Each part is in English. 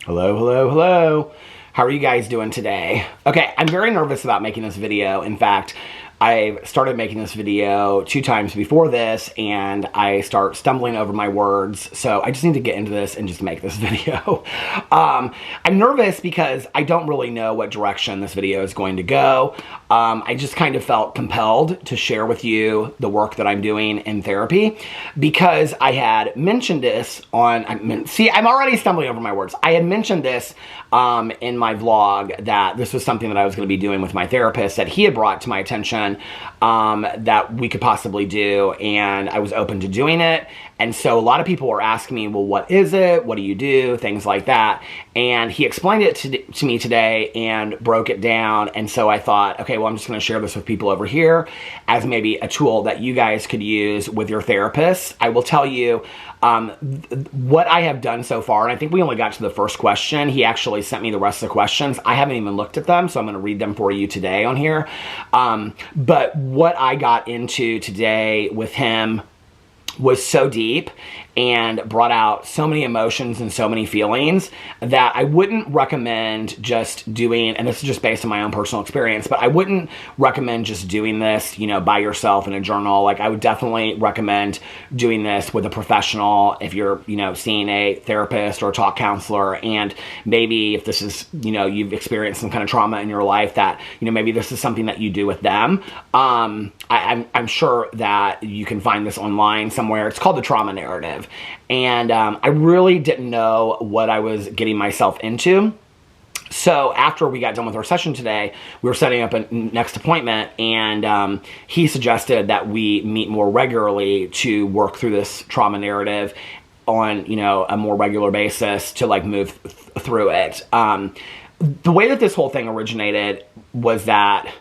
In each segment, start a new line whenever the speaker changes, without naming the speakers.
Hello, hello, hello. How are you guys doing today? Okay, I'm very nervous about making this video. In fact, I started making this video 2 times before this, and I start stumbling over my words, so I just need to get into this and just make this video. I'm nervous because I don't really know what direction this video is going to go. I just kind of felt compelled to share with you the work that I'm doing in therapy because I had mentioned this on, see, I'm already stumbling over my words. I had mentioned this in my vlog that this was something that I was going to be doing with my therapist that he had brought to my attention that we could possibly do, and I was open to doing it. And so a lot of people were asking me, well, what is it? What do you do? Things like that. And he explained it to me today and broke it down. And so I thought, okay, well, I'm just going to share this with people over here as maybe a tool that you guys could use with your therapist. I will tell you what I have done so far, and I think we only got to the first question. He actually sent me the rest of the questions. I haven't even looked at them, so I'm going to read them for you today on here. But what I got into today with him was so deep and brought out so many emotions and so many feelings that I wouldn't recommend just doing, and this is just based on my own personal experience, but I wouldn't recommend just doing this, you know, by yourself in a journal. Like, I would definitely recommend doing this with a professional if you're, you know, seeing a therapist or a talk counselor, and maybe if this is, you know, you've experienced some kind of trauma in your life that, you know, maybe this is something that you do with them. I'm sure that you can find this online somewhere. It's called The Trauma Narrative. And I really didn't know what I was getting myself into. So after we got done with our session today, we were setting up a next appointment, and he suggested that we meet more regularly to work through this trauma narrative on, you know, a more regular basis to like move through it. The way that this whole thing originated was that,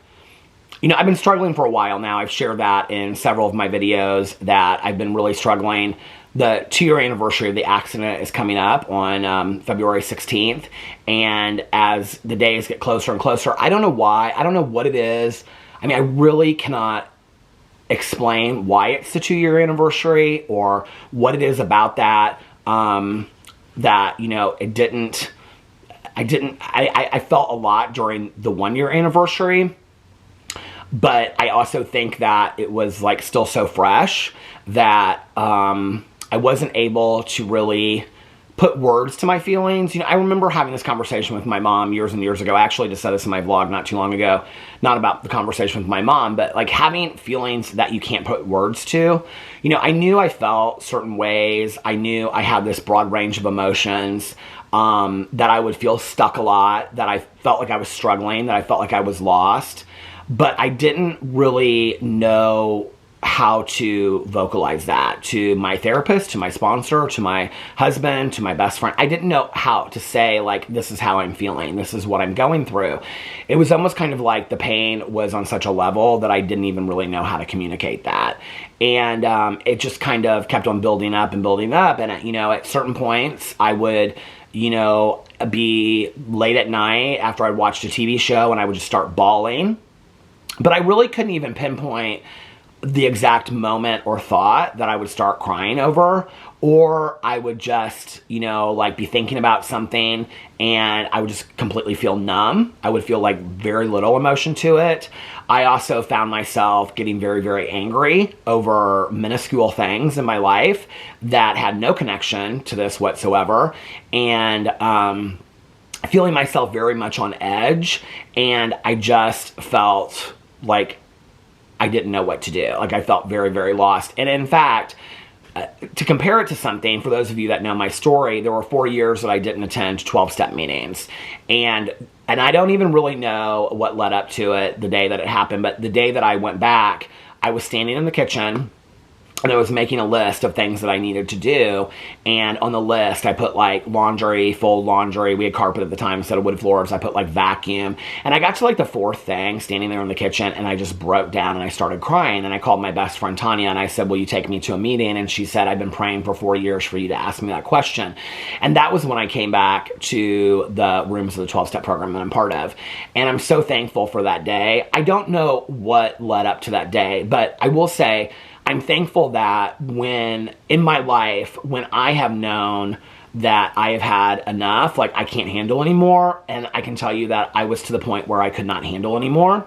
you know, I've been struggling for a while now. I've shared that in several of my videos that I've been really struggling. The 2-year anniversary of the accident is coming up on February 16th. And as the days get closer and closer, I don't know why. I don't know what it is. I mean, I really cannot explain why it's the 2-year anniversary or what it is about that, that, you know, I felt a lot during the 1-year anniversary. But I also think that it was like still so fresh that I wasn't able to really put words to my feelings. You know, I remember having this conversation with my mom years and years ago. I actually just said this in my vlog not too long ago. Not about the conversation with my mom, but like having feelings that you can't put words to. You know, I knew I felt certain ways. I knew I had this broad range of emotions, that I would feel stuck a lot, that I felt like I was struggling, that I felt like I was lost. But I didn't really know how to vocalize that to my therapist, to my sponsor, to my husband, to my best friend. I didn't know how to say, like, this is how I'm feeling. This is what I'm going through. It was almost kind of like the pain was on such a level that I didn't even really know how to communicate that. And it just kind of kept on building up and building up. And, you know, at certain points, I would, you know, be late at night after I'd watched a TV show and I would just start bawling. But I really couldn't even pinpoint the exact moment or thought that I would start crying over, or I would just, you know, like be thinking about something and I would just completely feel numb. I would feel like very little emotion to it. I also found myself getting very, very angry over minuscule things in my life that had no connection to this whatsoever. And, feeling myself very much on edge, and I just felt like I didn't know what to do. Like, I felt very, very lost. And in fact, to compare it to something, for those of you that know my story, there were 4 years that I didn't attend 12-step meetings. And I don't even really know what led up to it, the day that it happened, but the day that I went back, I was standing in the kitchen and I was making a list of things that I needed to do. And on the list, I put like laundry, fold laundry. We had carpet at the time instead of wood floors. I put like vacuum. And I got to like the 4th thing, standing there in the kitchen, and I just broke down and I started crying. And I called my best friend Tanya and I said, will you take me to a meeting? And she said, I've been praying for 4 years for you to ask me that question. And that was when I came back to the rooms of the 12-step program that I'm part of. And I'm so thankful for that day. I don't know what led up to that day, but I will say, I'm thankful that when, in my life, when I have known that I have had enough, like I can't handle anymore. And I can tell you that I was to the point where I could not handle anymore.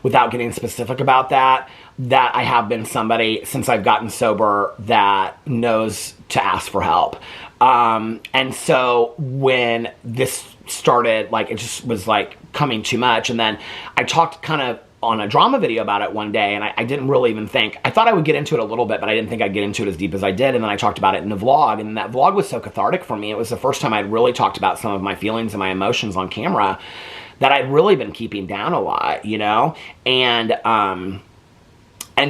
Without getting specific about that I have been somebody since I've gotten sober that knows to ask for help. And so when this started, like, it just was like coming too much. And then I talked kind of on a drama video about it one day, and I didn't really even think, I thought I would get into it a little bit, but I didn't think I'd get into it as deep as I did. And then I talked about it in a vlog, and that vlog was so cathartic for me. It was the first time I'd really talked about some of my feelings and my emotions on camera that I'd really been keeping down a lot, you know? And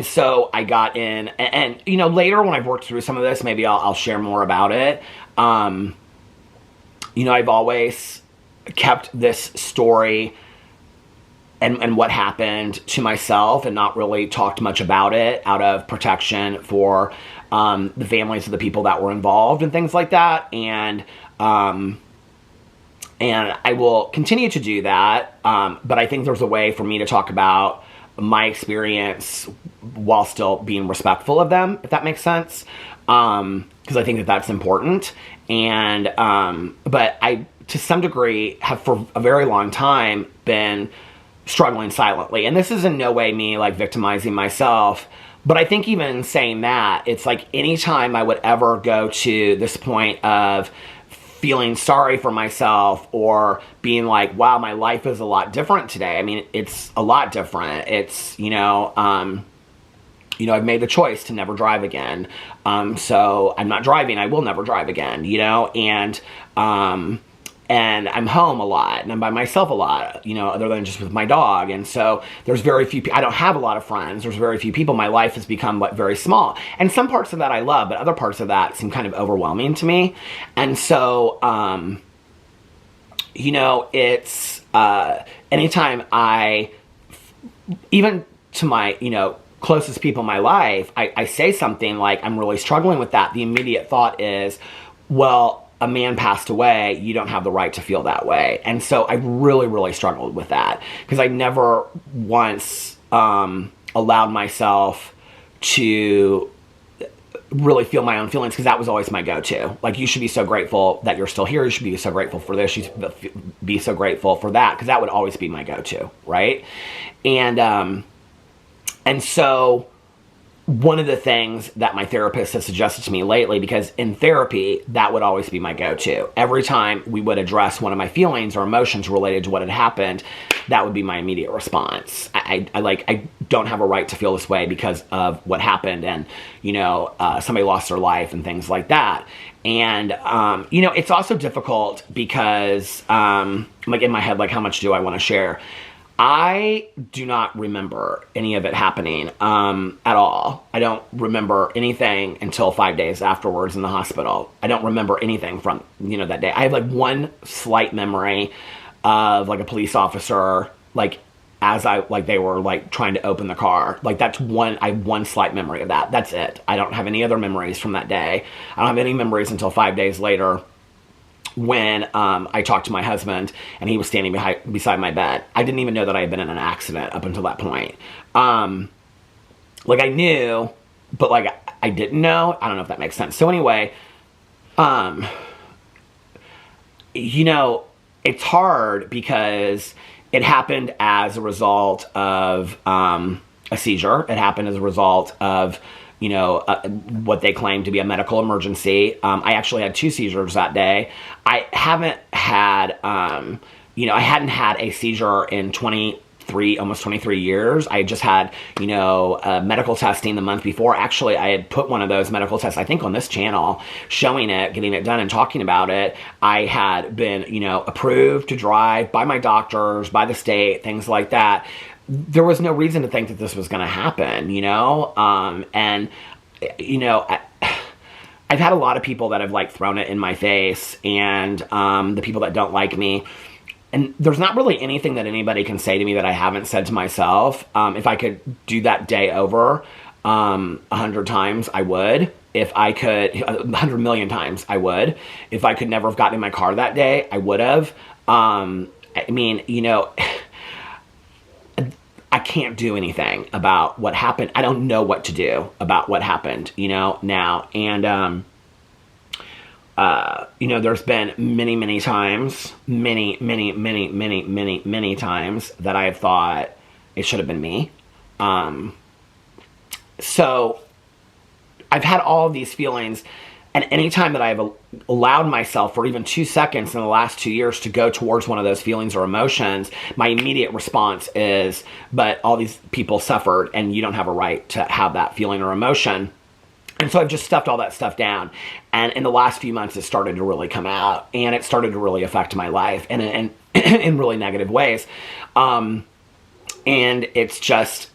so I got in, and you know, later when I've worked through some of this, maybe I'll share more about it. You know, I've always kept this story and what happened to myself and not really talked much about it out of protection for the families of the people that were involved and things like that. And I will continue to do that, but I think there's a way for me to talk about my experience while still being respectful of them, if that makes sense, because I think that that's important. And but I, to some degree, have for a very long time been struggling silently. And this is in no way me like victimizing myself, but I think even saying that, it's like anytime I would ever go to this point of feeling sorry for myself or being like, wow, my life is a lot different today. I mean, it's a lot different. It's, you know, I've made the choice to never drive again. So I'm not driving. I will never drive again, you know, and I'm home a lot and I'm by myself a lot, you know, other than just with my dog. And so there's very few, I don't have a lot of friends. There's very few people. My life has become like very small, and some parts of that I love, but other parts of that seem kind of overwhelming to me. And so, you know, it's, anytime even to my, you know, closest people in my life, I say something like, I'm really struggling with that. The immediate thought is, well, a man passed away, you don't have the right to feel that way. And so I really, really struggled with that because I never once allowed myself to really feel my own feelings, because that was always my go-to. Like, you should be so grateful that you're still here. You should be so grateful for this. You should be so grateful for that, because that would always be my go-to, right? And so one of the things that my therapist has suggested to me lately, because in therapy, that would always be my go-to. Every time we would address one of my feelings or emotions related to what had happened, that would be my immediate response. I don't have a right to feel this way because of what happened, and, you know, somebody lost their life and things like that. And, you know, it's also difficult because, like, in my head, like, how much do I want to share? I do not remember any of it happening at all. I don't remember anything until 5 days afterwards in the hospital. I don't remember anything from, you know, that day. I have like one slight memory of like a police officer, like, as they were like trying to open the car. Like, that's one, I have one slight memory of that. That's it. I don't have any other memories from that day. I don't have any memories until 5 days later, when I talked to my husband and he was standing beside my bed. I didn't even know that I had been in an accident up until that point. Like, I knew, but like I didn't know. I don't know if that makes sense. So anyway, you know, it's hard because it happened as a result of a seizure. It happened as a result of, you know, what they claim to be a medical emergency. I actually had 2 seizures that day. I haven't had, you know, I hadn't had a seizure in almost 23 years. I just had, you know, medical testing the month before. Actually, I had put one of those medical tests, I think, on this channel, showing it, getting it done and talking about it. I had been, you know, approved to drive by my doctors, by the state, things like that. There was no reason to think that this was going to happen, you know? And, you know, I've had a lot of people that have like thrown it in my face, and the people that don't like me. And there's not really anything that anybody can say to me that I haven't said to myself. If I could do that day over 100 times, I would. If I could, 100 million times, I would. If I could never have gotten in my car that day, I would have. I mean, you know, I can't do anything about what happened. I don't know what to do about what happened, you know, now. And You know, there's been many times, many times that I have thought it should have been me. So I've had all of these feelings, and anytime that I've allowed myself for even 2 seconds in the last 2 years to go towards one of those feelings or emotions, my immediate response is, but all these people suffered and you don't have a right to have that feeling or emotion. And so I've just stuffed all that stuff down. And in the last few months, it started to really come out, and it started to really affect my life in really negative ways. And it's just,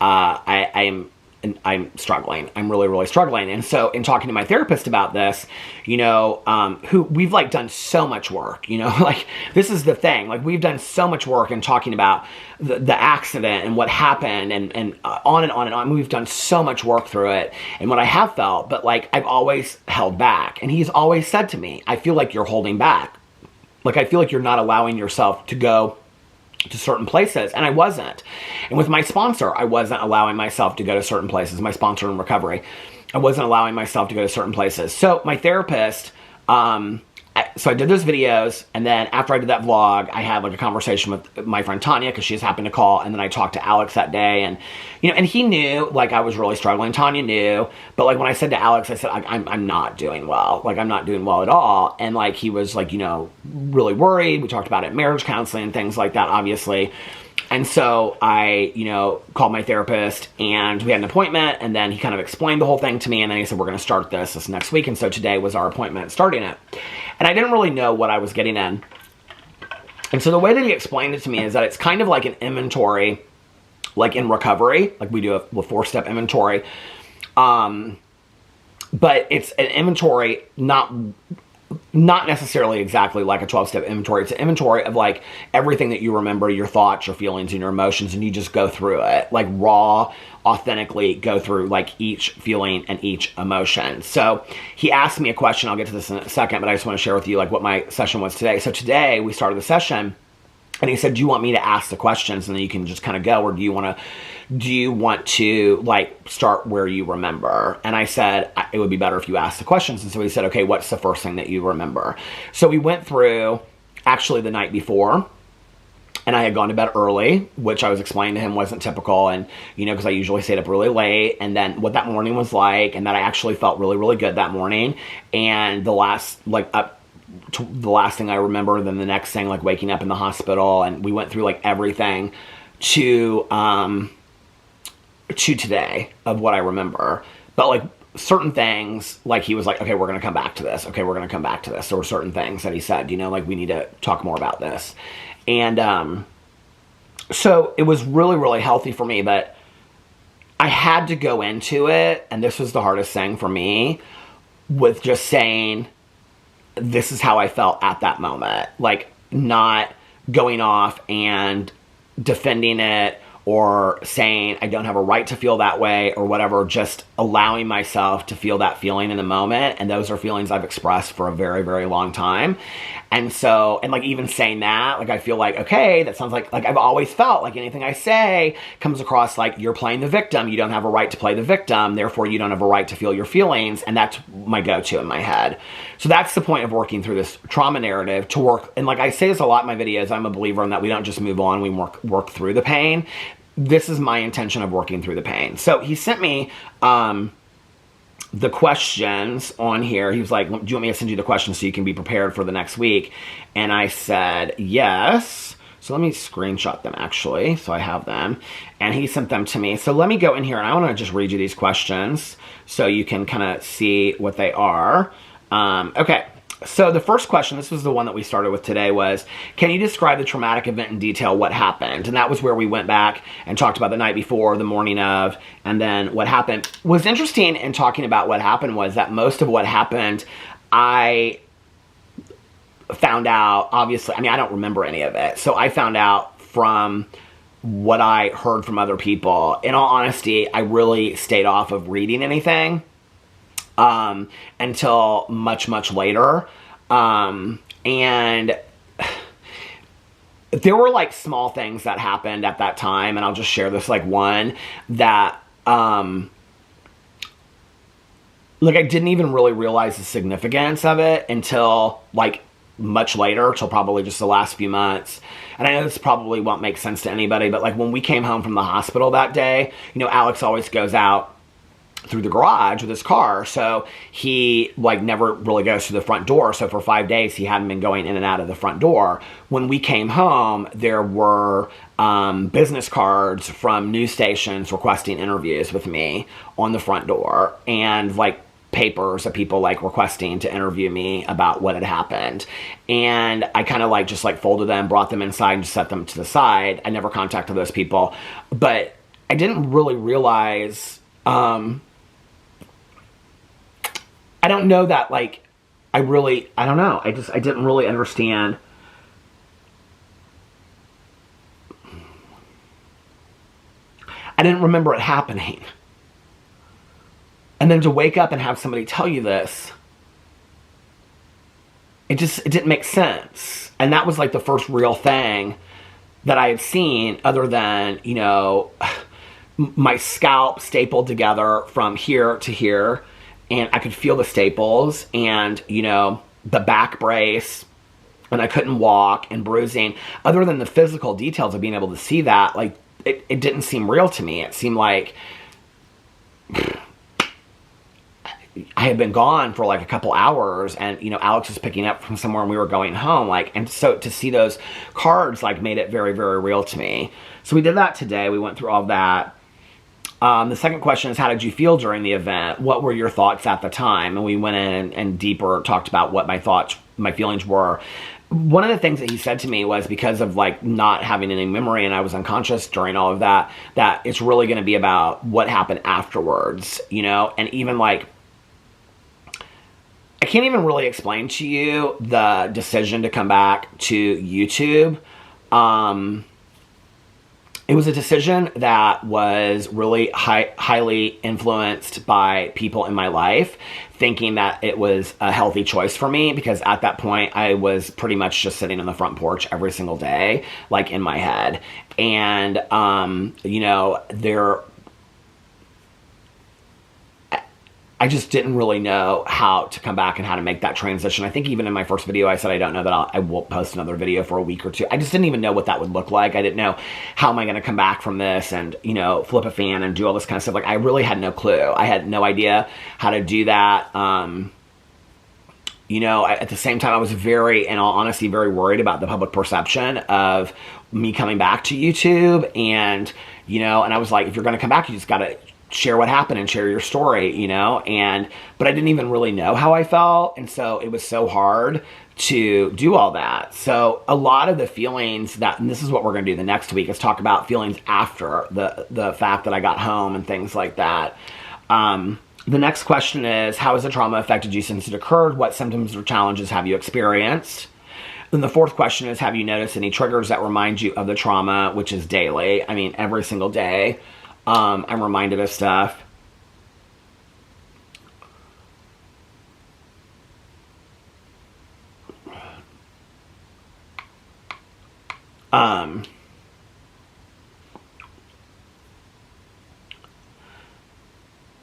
I'm struggling. I'm really struggling. And so in talking to my therapist about this, you know, who we've like done so much work, you know, like this is the thing, like we've done so much work in talking about the accident and what happened and on and on and on. We've done so much work through it and what I have felt, but like I've always held back. And he's always said to me, I feel like you're holding back. Like I feel like you're not allowing yourself to go to certain places, and I wasn't. And with my sponsor, I wasn't allowing myself to go to certain places. My sponsor in recovery, I wasn't allowing myself to go to certain places. So my therapist, so I did those videos, and then after I did that vlog, I had like a conversation with my friend Tanya, because she just happened to call, and then I talked to Alex that day, and you know, and he knew like I was really struggling. Tanya knew, but like when I said to Alex, I said I'm not doing well. Like I'm not doing well at all, and like he was like, you know, really worried. We talked about it, marriage counseling and things like that, obviously. And so I, you know, called my therapist, and we had an appointment, and then he kind of explained the whole thing to me, and then he said, we're going to start this next week. And so today was our appointment starting it. And I didn't really know what I was getting in. And so the way that he explained it to me is that it's kind of like an inventory, like in recovery, like we do a 4-step inventory. But it's an inventory, not necessarily exactly like a 12-step inventory. It's an inventory of like everything that you remember, your thoughts, your feelings, and your emotions, and you just go through it, like raw, authentically go through like each feeling and each emotion. So he asked me a question, I'll get to this in a second, but I just want to share with you like what my session was today. So today we started the session, and he said, do you want me to ask the questions and then you can just kind of go, or do you want to like start where you remember? And I said, it would be better if you asked the questions. And so he said, okay, what's the first thing that you remember? So we went through actually the night before, and I had gone to bed early, which I was explaining to him wasn't typical. And, you know, because I usually stayed up really late, and then what that morning was like, and that I actually felt really good that morning. And the last, like up to the last thing I remember, then the next thing, like waking up in the hospital, and we went through like everything to today of what I remember. But like certain things, like he was like, okay, we're going to come back to this. Okay, we're going to come back to this. There were certain things that he said, you know, like we need to talk more about this. And so it was really healthy for me, but I had to go into it, and this was the hardest thing for me, with just saying, this is how I felt at that moment. Like not going off and defending it or saying I don't have a right to feel that way or whatever, just allowing myself to feel that feeling in the moment. And those are feelings I've expressed for a very long time. And so, and like even saying that, like I feel like, okay, that sounds like I've always felt like anything I say comes across like you're playing the victim. You don't have a right to play the victim. Therefore, you don't have a right to feel your feelings. And that's my go-to in my head. So that's the point of working through this trauma narrative, to work. And like I say this a lot in my videos, I'm a believer in that we don't just move on, we work through the pain. This is my intention of working through the pain. So he sent me the questions on here. He was like, do you want me to send you the questions so you can be prepared for the next week? And I said, yes. So let me screenshot them actually, so I have them. And he sent them to me. So let me go in here, and I want to just read you these questions so you can kind of see what they are. Okay. So the first question, this was the one that we started with today, was, can you describe the traumatic event in detail, what happened? And that was where we went back and talked about the night before, the morning of, and then what happened. What's interesting in talking about what happened was that most of what happened, I found out, obviously, I mean, I don't remember any of it. So I found out from what I heard from other people. In all honesty, I really stayed off of reading anything until much later. And there were like small things that happened at that time, and I'll just share this, like one that like, I didn't even really realize the significance of it until, like, much later, till probably just the last few months. And I know this probably won't make sense to anybody, but, like, when we came home from the hospital that day, you know, Alex always goes out through the garage with his car, so he, like, never really goes through the front door. So for 5 days he hadn't been going in and out of the front door. When we came home, there were business cards from news stations requesting interviews with me on the front door, and, like, papers of people, like, requesting to interview me about what had happened. And I kind of, like, just, like, folded them, brought them inside, and just set them to the side. I never contacted those people, but I didn't really realize, I don't know that, like, I don't know. I didn't really understand. I didn't remember it happening. And then to wake up and have somebody tell you this, it didn't make sense. And that was, like, the first real thing that I had seen, other than, you know, my scalp stapled together from here to here, and I could feel the staples, and, you know, the back brace, and I couldn't walk, and bruising. Other than the physical details of being able to see that, like, it didn't seem real to me. It seemed like I had been gone for, like, a couple hours, and, you know, Alex was picking up from somewhere and we were going home, like, and so to see those cards, like, made it very, very real to me. So we did that today. We went through all that. The second question is, how did you feel during the event? What were your thoughts at the time? And we went in and deeper talked about what my feelings were. One of the things that he said to me was, because of, like, not having any memory and I was unconscious during all of that, that it's really going to be about what happened afterwards, you know? And even, like, I can't even really explain to you the decision to come back to YouTube. It was a decision that was really highly influenced by people in my life, thinking that it was a healthy choice for me, because at that point I was pretty much just sitting on the front porch every single day, like, in my head. And, you know, I just didn't really know how to come back and how to make that transition. I think even in my first video, I said I don't know that I will post another video for a week or two. I just didn't even know what that would look like. I didn't know, how am I going to come back from this and, you know, flip a fan and do all this kind of stuff. Like, I really had no clue. I had no idea how to do that. You know, at the same time, I was in all honesty, very worried about the public perception of me coming back to YouTube. And, you know, and I was like, if you're going to come back, you just got to share what happened and share your story, you know? But I didn't even really know how I felt, and so it was so hard to do all that. So a lot of the feelings and this is what we're going to do the next week, is talk about feelings after the fact that I got home and things like that. The next question is, how has the trauma affected you since it occurred? What symptoms or challenges have you experienced? Then the fourth question is, have you noticed any triggers that remind you of the trauma, which is daily? I mean, every single day. I'm reminded of stuff. A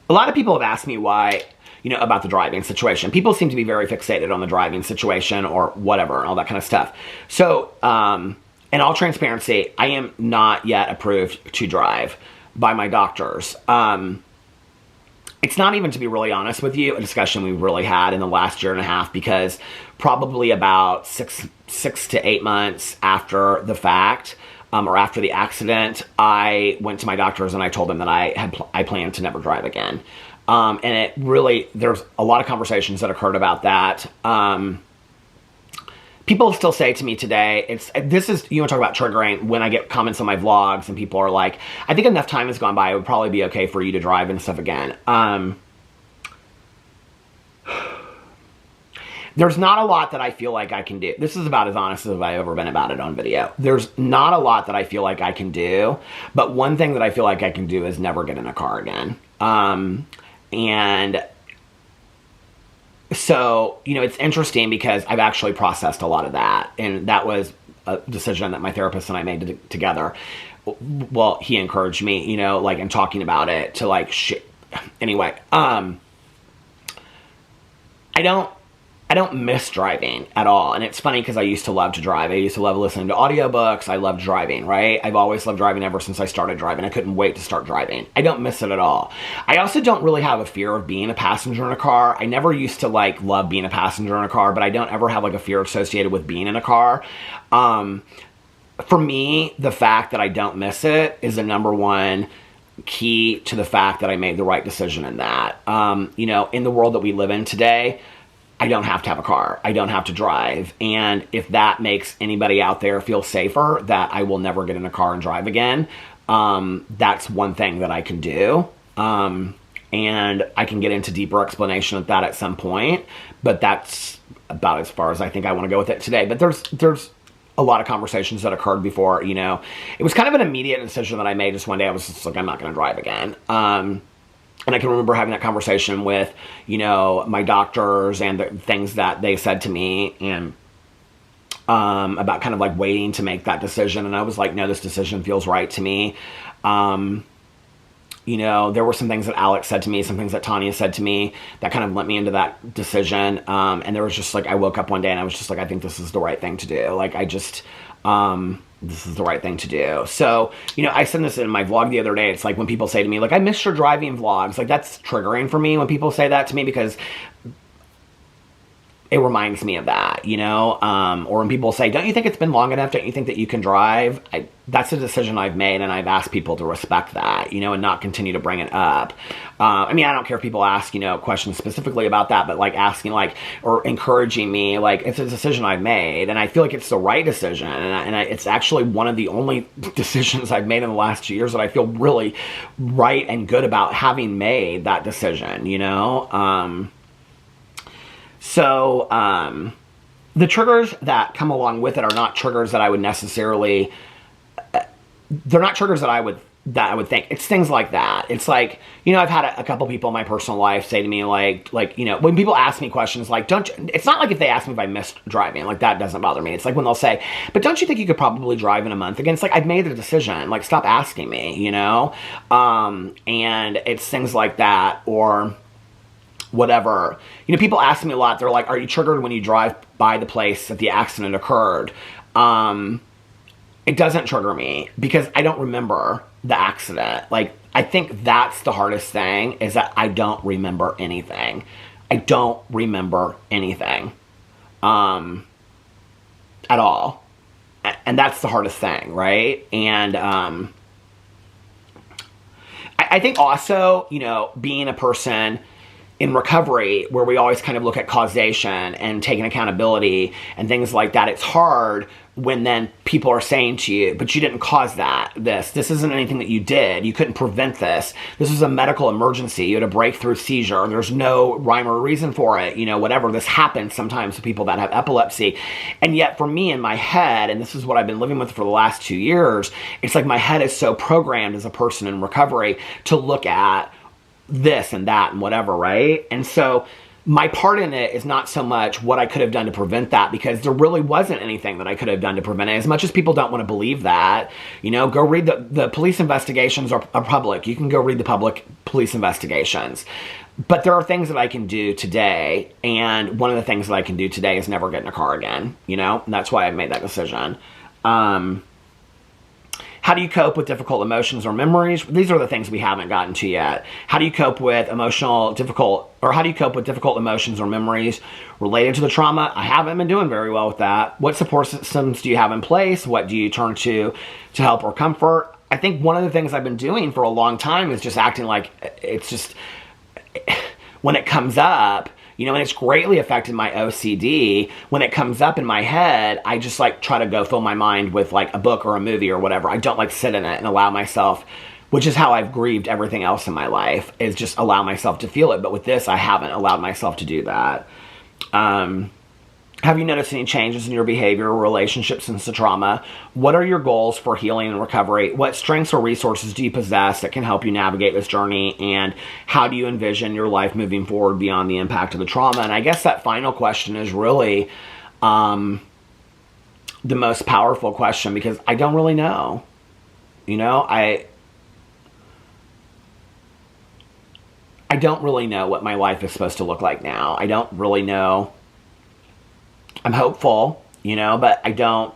lot of people have asked me why, you know, about the driving situation. People seem to be very fixated on the driving situation or whatever, all that kind of stuff. So, in all transparency, I am not yet approved to drive by my doctors. It's not even, to be really honest with you, a discussion we really had in the last year and a half, because probably about six to 8 months after the fact, or after the accident, I went to my doctors and I told them that I planned to never drive again. And it really, there's a lot of conversations that occurred about that. People still say to me today, you want to talk about triggering, when I get comments on my vlogs and people are like, I think enough time has gone by, it would probably be okay for you to drive and stuff again. There's not a lot that I feel like I can do. This is about as honest as I've ever been about it on video. There's not a lot that I feel like I can do, but one thing that I feel like I can do is never get in a car again. And so, you know, it's interesting because I've actually processed a lot of that. And that was a decision that my therapist and I made together. Well, he encouraged me, you know, like, in talking about it to, like, anyway. I don't miss driving at all. And it's funny because I used to love to drive. I used to love listening to audiobooks. I loved driving, right? I've always loved driving ever since I started driving. I couldn't wait to start driving. I don't miss it at all. I also don't really have a fear of being a passenger in a car. I never used to like love being a passenger in a car, but I don't ever have like a fear associated with being in a car. For me, the fact that I don't miss it is the number one key to the fact that I made the right decision in that. You know, in the world that we live in today, I don't have to have a car. I don't have to drive. And if that makes anybody out there feel safer that I will never get in a car and drive again, that's one thing that I can do. And I can get into deeper explanation of that at some point, but that's about as far as I think I want to go with it today. But there's a lot of conversations that occurred before, you know. It was kind of an immediate decision that I made just one day. I was just like, I'm not going to drive again. And I can remember having that conversation with, you know, my doctors and the things that they said to me and about kind of like waiting to make that decision. And I was like, no, this decision feels right to me. You know, there were some things that Alex said to me, some things that Tanya said to me that kind of led me into that decision. And there was just like, I woke up one day and I was just like, I think this is the right thing to do. Like, I just, this is the right thing to do. So, you know, I said this in my vlog the other day. It's like when people say to me, like, I miss your driving vlogs. Like, that's triggering for me when people say that to me because it reminds me of that, you know? Or when people say, don't you think it's been long enough? Don't you think that you can drive? That's a decision I've made, and I've asked people to respect that, you know, and not continue to bring it up. I mean, I don't care if people ask, you know, questions specifically about that, but like asking, like, or encouraging me, like, it's a decision I've made, and I feel like it's the right decision, and it's actually one of the only decisions I've made in the last 2 years that I feel really right and good about having made that decision, you know? So, the triggers that come along with it are not triggers that I would necessarily, they're not triggers that I would think. It's things like that. It's like, you know, I've had a couple people in my personal life say to me, like, you know, when people ask me questions, like, it's not like if they ask me if I missed driving, like, that doesn't bother me. It's like when they'll say, but don't you think you could probably drive in a month again? It's like, I've made the decision, like, stop asking me, you know? And it's things like that, or whatever. You know, people ask me a lot, they're like, are you triggered when you drive by the place that the accident occurred? It doesn't trigger me because I don't remember the accident. Like, I think that's the hardest thing, is that I don't remember anything. I don't remember anything at all. And that's the hardest thing, right? And I think also, you know, being a person in recovery where we always kind of look at causation and taking accountability and things like that, it's hard when then people are saying to you, but you didn't cause this isn't anything that you did, you couldn't prevent this was a medical emergency, you had a breakthrough seizure, there's no rhyme or reason for it, you know, whatever. This happens sometimes to people that have epilepsy. And yet for me in my head, and this is what I've been living with for the last 2 years, it's like my head is so programmed as a person in recovery to look at this and that and whatever, right? And so my part in it is not so much what I could have done to prevent that, because there really wasn't anything that I could have done to prevent it. As much as people don't want to believe that, you know, go read the police investigations are public. You can go read the public police investigations. But there are things that I can do today, and one of the things that I can do today is never get in a car again, you know? And that's why I've made that decision. How do you cope with difficult emotions or memories? These are the things we haven't gotten to yet. How do you cope with difficult emotions or memories related to the trauma? I haven't been doing very well with that. What support systems do you have in place? What do you turn to help or comfort? I think one of the things I've been doing for a long time is just acting like it's just, when it comes up, you know, and it's greatly affected my OCD. When it comes up in my head, I just like try to go fill my mind with like a book or a movie or whatever. I don't like sit in it and allow myself, which is how I've grieved everything else in my life, is just allow myself to feel it. But with this, I haven't allowed myself to do that. Have you noticed any changes in your behavior or relationships since the trauma? What are your goals for healing and recovery? What strengths or resources do you possess that can help you navigate this journey? And how do you envision your life moving forward beyond the impact of the trauma? And I guess that final question is really the most powerful question, because I don't really know. You know, I don't really know what my life is supposed to look like now. I don't really know. I'm hopeful, you know, but I don't.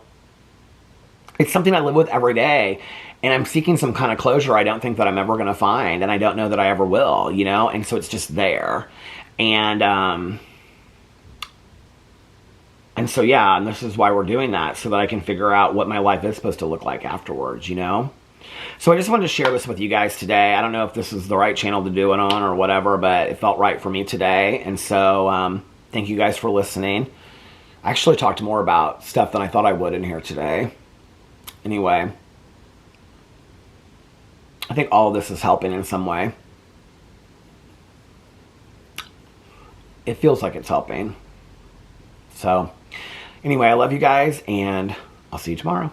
It's something I live with every day, and I'm seeking some kind of closure I don't think that I'm ever going to find, and I don't know that I ever will, you know, and so it's just there. And so, yeah, and this is why we're doing that, so that I can figure out what my life is supposed to look like afterwards, you know? So I just wanted to share this with you guys today. I don't know if this is the right channel to do it on or whatever, but it felt right for me today. And so thank you guys for listening. I actually talked more about stuff than I thought I would in here today. Anyway, I think all of this is helping in some way. It feels like it's helping. So, anyway, I love you guys, and I'll see you tomorrow.